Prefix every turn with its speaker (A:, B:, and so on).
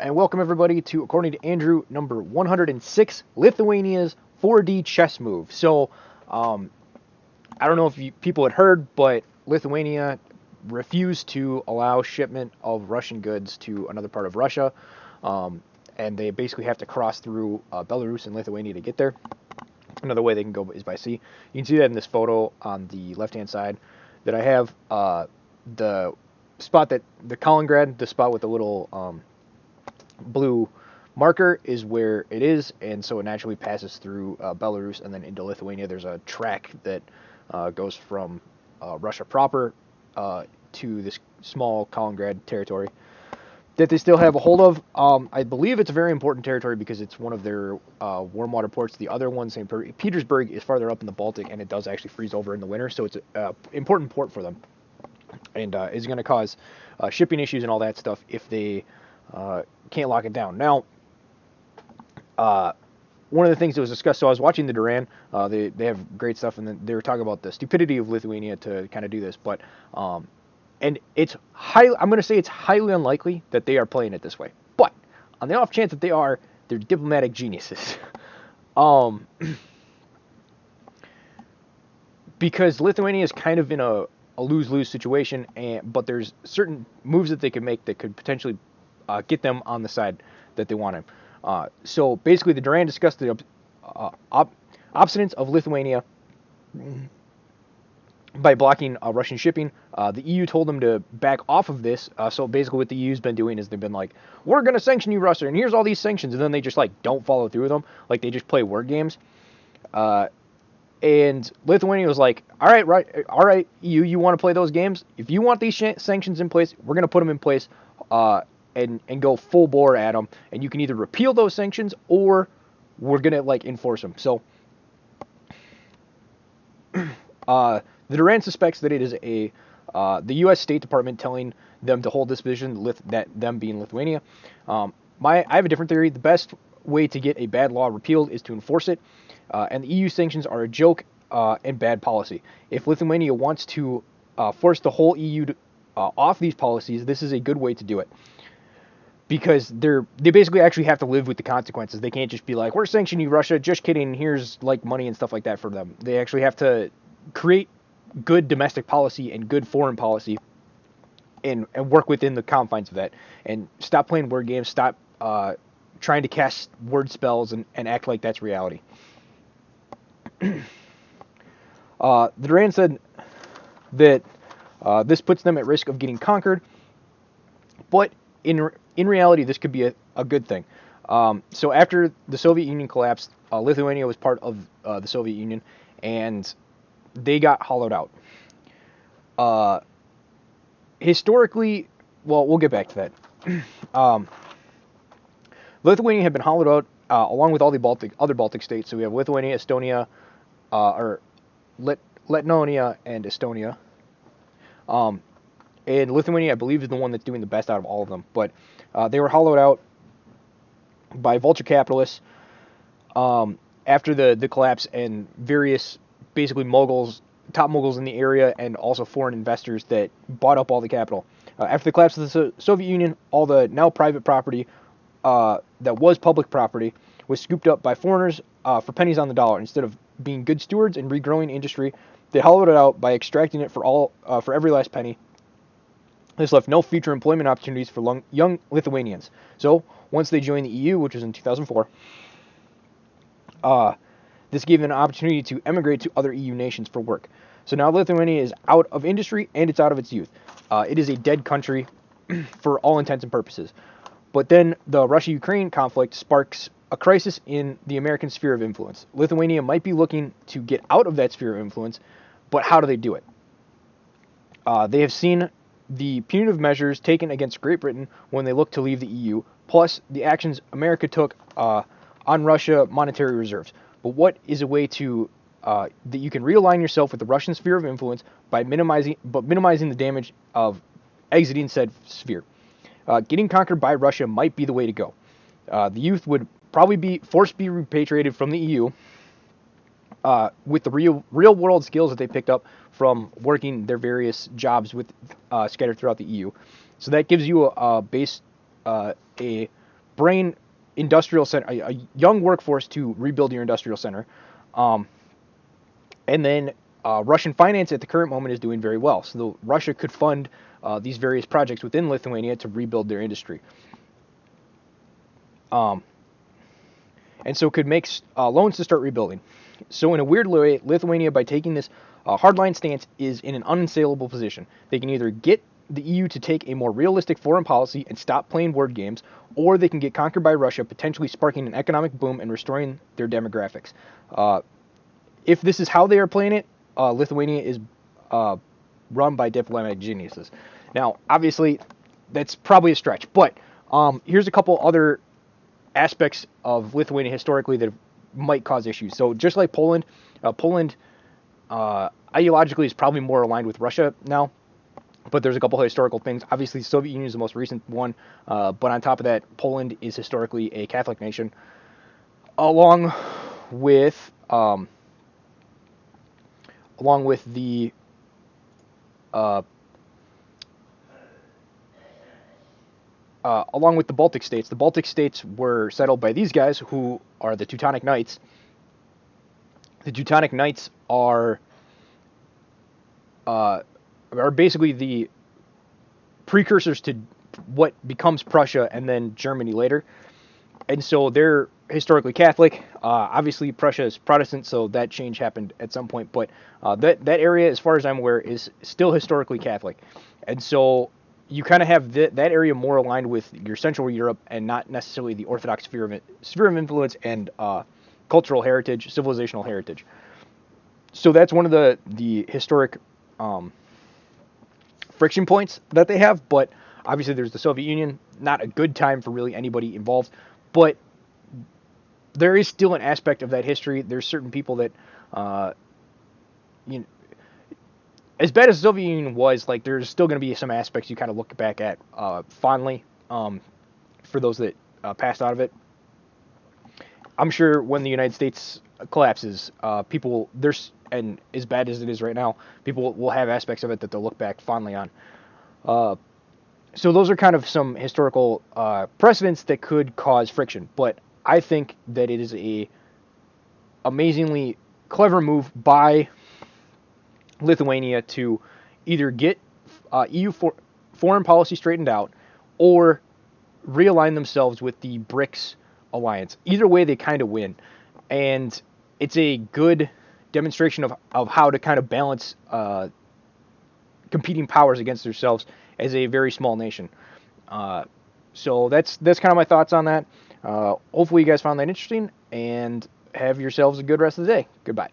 A: and welcome everybody to, according to Andrew, number 106, Lithuania's 4D chess move. So, I don't know if people had heard, but Lithuania refused to allow shipment of Russian goods to another part of Russia, and they basically have to cross through Belarus and Lithuania to get there. Another way they can go is by sea. You can see that in this photo on the left-hand side that I have. The spot that the Kaliningrad, the spot with the little blue marker, is where it is, and so it naturally passes through Belarus and then into Lithuania. There's a track that goes from Russia proper to this small Kaliningrad territory that they still have a hold of. I believe it's a very important territory because it's one of their warm water ports. The other one, St. Petersburg, is farther up in the Baltic, and it does actually freeze over in the winter, so it's an important port for them, and is going to cause shipping issues and all that stuff if they can't lock it down. Now, one of the things that was discussed, so I was watching the Duran, they have great stuff, and then they were talking about the stupidity of Lithuania to kind of do this, but and it's I'm going to say it's highly unlikely that they are playing it this way. But on the off chance that they are, they're diplomatic geniuses. Because Lithuania is kind of in a lose-lose situation, but there's certain moves that they could make that could potentially get them on the side that they want to. So basically, the Duran discussed the obstinance of Lithuania by blocking Russian shipping. The EU told them to back off of this. So basically what the EU's been doing is they've been like, we're going to sanction you, Russia, and here's all these sanctions. And then they just like don't follow through with them. Like they just play word games. And Lithuania was like, all right, EU, you want to play those games? If you want these sanctions in place, we're going to put them in place and go full bore at them. And you can either repeal those sanctions or we're going to like enforce them. So the Duran suspects that it is the U.S. State Department telling them to hold this position, that them being Lithuania. I have a different theory. The best way to get a bad law repealed is to enforce it, and the EU sanctions are a joke and bad policy. If Lithuania wants to force the whole EU off these policies, this is a good way to do it. Because they basically actually have to live with the consequences. They can't just be like, we're sanctioning you, Russia, just kidding, here's like money and stuff like that for them. They actually have to create good domestic policy and good foreign policy and work within the confines of that. And stop playing word games, stop trying to cast word spells and act like that's reality. The Duran said that this puts them at risk of getting conquered, but in reality, this could be a good thing. So after the Soviet Union collapsed, Lithuania was part of the Soviet Union, and they got hollowed out. Historically, well, we'll get back to that. Lithuania had been hollowed out along with all the other Baltic states. So we have Lithuania, Estonia, or Lithuania and Estonia. And Lithuania, I believe, is the one that's doing the best out of all of them. But they were hollowed out by vulture capitalists after the collapse, and various basically top moguls in the area, and also foreign investors that bought up all the capital. After the collapse of the Soviet Union, all the now private property that was public property was scooped up by foreigners for pennies on the dollar. Instead of being good stewards and regrowing industry, they hollowed it out by extracting it for every last penny. This left no future employment opportunities for young Lithuanians. So once they joined the EU, which was in 2004, this gave them an opportunity to emigrate to other EU nations for work. So now Lithuania is out of industry and it's out of its youth. It is a dead country for all intents and purposes. But then the Russia-Ukraine conflict sparks a crisis in the American sphere of influence. Lithuania might be looking to get out of that sphere of influence, but how do they do it? They have seen the punitive measures taken against Great Britain when they looked to leave the EU, plus the actions America took on Russia monetary reserves. But what is a way to that you can realign yourself with the Russian sphere of influence by minimizing the damage of exiting said sphere? Getting conquered by Russia might be the way to go. The youth would probably be forced to be repatriated from the EU with the real world skills that they picked up from working their various jobs scattered throughout the EU. So that gives you a brain industrial center, a young workforce to rebuild your industrial center. And then Russian finance at the current moment is doing very well. So Russia could fund these various projects within Lithuania to rebuild their industry. And so could make loans to start rebuilding. So in a weird way, Lithuania, by taking this hardline stance, is in an unassailable position. They can either get the EU to take a more realistic foreign policy and stop playing word games, or they can get conquered by Russia, potentially sparking an economic boom and restoring their demographics. If this is how they are playing it, Lithuania is run by diplomatic geniuses. Now, obviously, that's probably a stretch, but here's a couple other aspects of Lithuania historically that might cause issues. So just like Poland, Poland ideologically is probably more aligned with Russia now, but there's a couple of historical things. Obviously, the Soviet Union is the most recent one, but on top of that, Poland is historically a Catholic nation, along with the along with the Baltic states. The Baltic states were settled by these guys, who are the Teutonic Knights. The Teutonic Knights are basically the precursors to what becomes Prussia and then Germany later. And so they're historically Catholic. Obviously, Prussia is Protestant, so that change happened at some point. But that area, as far as I'm aware, is still historically Catholic. And so you kind of have that area more aligned with your Central Europe and not necessarily the Orthodox sphere of influence and cultural heritage, civilizational heritage. So that's one of the historic friction points that they have. But obviously, there's the Soviet Union. Not a good time for really anybody involved. But there is still an aspect of that history. There's certain people that, as bad as the Soviet Union was, like, there's still going to be some aspects you kind of look back at fondly for those that passed out of it. I'm sure when the United States collapses, and as bad as it is right now, people will have aspects of it that they'll look back fondly on. So those are kind of some historical precedents that could cause friction. But I think that it is a amazingly clever move by Lithuania to either get EU foreign policy straightened out or realign themselves with the BRICS alliance. Either way, they kind of win. And it's a good demonstration of how to kind of balance competing powers against themselves as a very small nation. So that's kind of my thoughts on that. Hopefully you guys found that interesting, and have yourselves a good rest of the day. Goodbye.